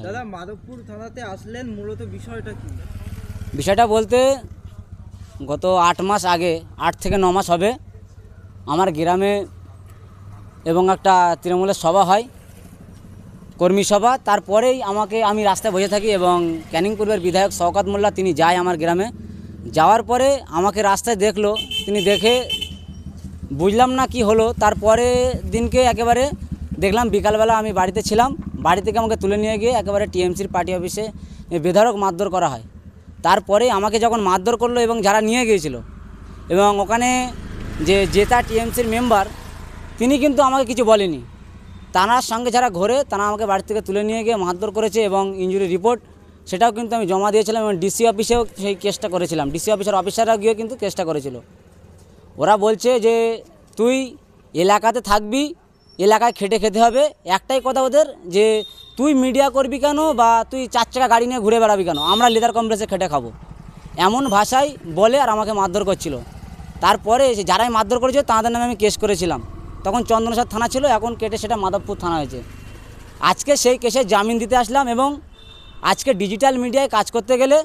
দাদা মাধবপুর থানাতে আসলেন, মূলত বিষয়টা কি? বিষয়টা বলতে গত 8 মাস আগে, 8 থেকে 9 মাস হবে, আমার গ্রামে এবং একটা তৃণমূলের সভা হয়, কর্মী সভা। তারপরেই আমি রাস্তায় বসে থাকি এবং ক্যানিং পূর্বের বিধায়ক শওকত মোল্লা তিনি যায় আমার গ্রামে। যাওয়ার পরে আমাকে রাস্তায় দেখলো, তিনি দেখে বুঝলাম না কি হলো। তারপরে দিনকে একেবারে দেখলাম বিকালবেলা আমি বাড়িতে ছিলাম, বাড়ি থেকে আমাকে তুলে নিয়ে গিয়ে একেবারে টিএমসির পার্টি অফিসে বেধড়ক মারধর করা হয়। তারপরে আমাকে যখন মারধর করলো এবং যারা নিয়ে গিয়েছিল, এবং ওখানে যে জেতা টিএমসির মেম্বার তিনি কিন্তু আমাকে কিছু বলেনি। তানার সঙ্গে যারা ঘোরে তারা আমাকে বাড়ি থেকে তুলে নিয়ে গিয়ে মারধর করেছে এবং ইনজুরি রিপোর্ট সেটাও কিন্তু আমি জমা দিয়েছিলাম এবং ডিসি অফিসেও সেই কেসটা করেছিলাম। ডিসি অফিসের অফিসাররা গিয়ে কিন্তু কেসটা করেছিল। ওরা বলছে যে তুই এলাকাতে থাকবি, এলাকায় খেটে খেতে হবে। একটাই কথা ওদের, যে তুই মিডিয়া করবি কেন বা তুই 4 চাকা গাড়ি নিয়ে ঘুরে বেড়াবি কেন, আমরা লেদার কমপ্লেক্সে খেটে খাবো, এমন ভাষায় বলে আর আমাকে মারধর করছিল। তারপরে যারাই মারধর করেছে তাদের নামে আমি কেস করেছিলাম। তখন চন্দননগর থানা ছিল, এখন কেটে সেটা মাধবপুর থানা হয়েছে। আজকে সেই কেসে জামিন দিতে আসলাম এবং আজকে ডিজিটাল মিডিয়ায় কাজ করতে গেলে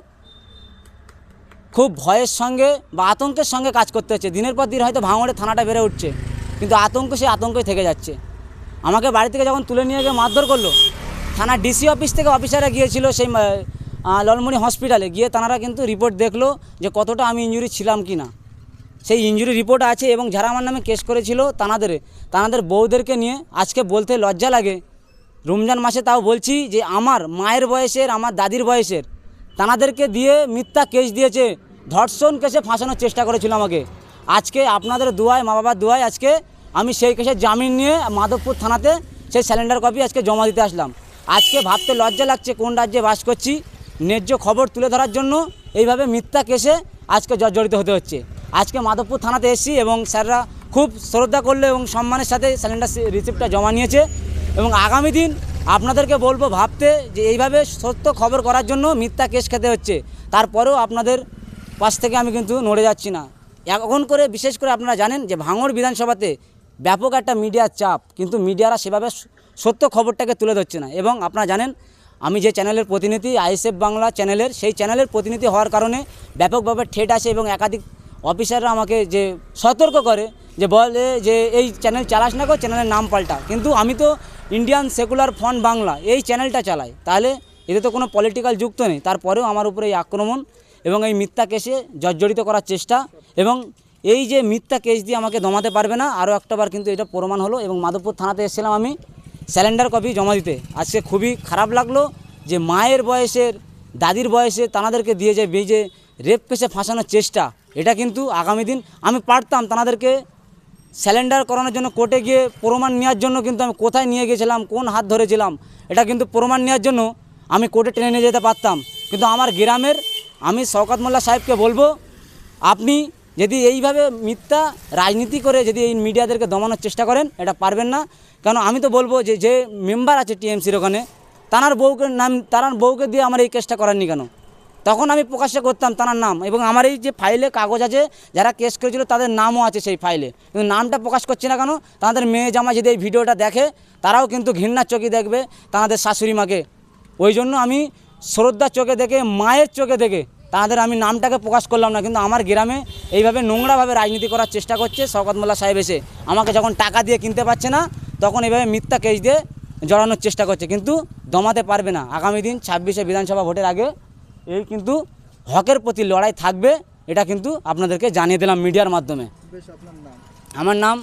খুব ভয়ের সঙ্গে বা আতঙ্কের সঙ্গে কাজ করতে হচ্ছে। দিনের পর দিন হয়তো ভাঙড়ে থানাটা বেড়ে উঠছে, কিন্তু সেই আতঙ্কই থেকে যাচ্ছে। আমাকে বাড়ি থেকে যখন তুলে নিয়ে গিয়ে মারধর করলো, থানা ডিসি অফিস থেকে অফিসাররা গিয়েছিল সেই লালমনি হসপিটালে গিয়ে, তারা কিন্তু রিপোর্ট দেখলো যে কতটা আমি ইনজুরি ছিলাম কি না। সেই ইনজুরি রিপোর্ট আছে এবং যারা আমার নামে কেস করেছিল তাদের বউদেরকে নিয়ে আজকে বলতে লজ্জা লাগে। রমজান মাসে তাও বলছি যে আমার মায়ের বয়সের, আমার দাদির বয়সের তানাদেরকে দিয়ে মিথ্যা কেস দিয়েছে, ধর্ষণ কেসে ফাঁসানোর চেষ্টা করেছিল আমাকে। আজকে আপনাদের দুয়ায়, মা বাবার দুয়ায় আজকে আমি সেই কেসে জামিন নিয়ে মাধবপুর থানাতে সেই স্যালেন্ডার কপি আজকে জমা দিতে আসলাম। আজকে ভাবতে লজ্জা লাগছে কোন রাজ্যে বাস করছি। ন্যায্য খবর তুলে ধরার জন্য এইভাবে মিথ্যা কেসে আজকে জর্জরিত হতে হচ্ছে। আজকে মাধবপুর থানাতে এসেছি এবং স্যাররা খুব শ্রদ্ধা করলো এবং সম্মানের সাথে স্যালেন্ডার রিসিপ্টটা জমা নিয়েছে। এবং আগামী দিন আপনাদেরকে বলবো ভাবতে, যে এইভাবে সত্য খবর করার জন্য মিথ্যা কেস খেতে হচ্ছে, তারপরেও আপনাদের পাশ থেকে আমি কিন্তু নড়ে যাচ্ছি না। এখন করে বিশেষ করে আপনারা জানেন যে ভাঙড় বিধানসভাতে ব্যাপক একটা মিডিয়ার চাপ, কিন্তু মিডিয়ারা সেভাবে সত্য খবরটাকে তুলে ধরছে না। এবং আপনারা জানেন আমি যে চ্যানেলের প্রতিনিধি, আইএসএফ বাংলা চ্যানেলের, সেই চ্যানেলের প্রতিনিধি হওয়ার কারণে ব্যাপকভাবে ঠেট আসে এবং একাধিক অফিসাররা আমাকে যে সতর্ক করে, যে বলে যে এই চ্যানেল চালাস না গো, চ্যানেলের নাম পাল্টা। কিন্তু আমি তো ইন্ডিয়ান সেকুলার ফ্রন্ট বাংলা এই চ্যানেলটা চালাই, তাহলে এতে তো কোনো পলিটিক্যাল যুক্ত নেই। তারপরেও আমার উপরে এই আক্রমণ এবং এই মিথ্যা কেসে জর্জরিত করার চেষ্টা, এবং এই যে মিথ্যা কেস দিয়ে আমাকে দমাতে পারবে না, আরও একটাবার কিন্তু এটা প্রমাণ হলো। এবং মাধবপুর থানাতে এসেছিলাম আমি স্যালেন্ডার কপি জমা দিতে। আজকে খুবই খারাপ লাগলো যে মায়ের বয়সের, দাদির বয়সে তানাদেরকে দিয়ে যে এই যে রেপ কেসে ফাঁসানোর চেষ্টা, এটা কিন্তু আগামী দিন আমি পারতাম তানাদেরকে স্যালেন্ডার করানোর জন্য কোর্টে গিয়ে প্রমাণ নেওয়ার জন্য, কিন্তু আমি কোথায় নিয়ে গেছিলাম, কোন হাত ধরেছিলাম, এটা কিন্তু প্রমাণ নেওয়ার জন্য আমি কোর্টে টেনে নিয়ে যেতে পারতাম। কিন্তু আমার গ্রামের আমি শওকত মোল্লা সাহেবকে বলবো, আপনি যদি এইভাবে মিথ্যা রাজনীতি করে যদি এই মিডিয়াদেরকে দমানোর চেষ্টা করেন, এটা পারবেন না। কারণ আমি তো বলবো যে মেম্বার আছে টিএমসির ওখানে, তার বউকে দিয়ে আমার এই কেসটা করাননি কেন? তখন আমি প্রকাশ্যে করতাম তার নাম, এবং আমার এই যে ফাইলে কাগজ আছে যারা কেস করেছিল তাদের নামও আছে সেই ফাইলে, কিন্তু নামটা প্রকাশ করছি না কেন? তাদের মেয়ে জামা যদি এই ভিডিওটা দেখে তারাও কিন্তু ঘৃণার চোখে দেখবে তাদের শাশুড়ি মাকে। ওই জন্য আমি শ্রদ্ধার চোখে দেখে, মায়ের চোখে দেখে তাদের আমি নামটাকে প্রকাশ করলাম না। কিন্তু আমার গ্রামে এইভাবে নোংরাভাবে রাজনীতি করার চেষ্টা করছে শওকত মোল্লা সাহেব এসে। আমাকে যখন টাকা দিয়ে কিনতে পারছে না, তখন এইভাবে মিথ্যা কেস দিয়ে জড়ানোর চেষ্টা করছে, কিন্তু দমাতে পারবে না। আগামী দিন 26শে বিধানসভা ভোটের আগে এই কিন্তু হকের প্রতি লড়াই থাকবে, এটা কিন্তু আপনাদেরকে জানিয়ে দিলাম মিডিয়ার মাধ্যমে। আপনার নাম? আমার নাম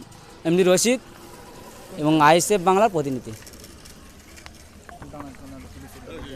এমডি রশিদ এবং আইএসএফ বাংলার প্রতিনিধি।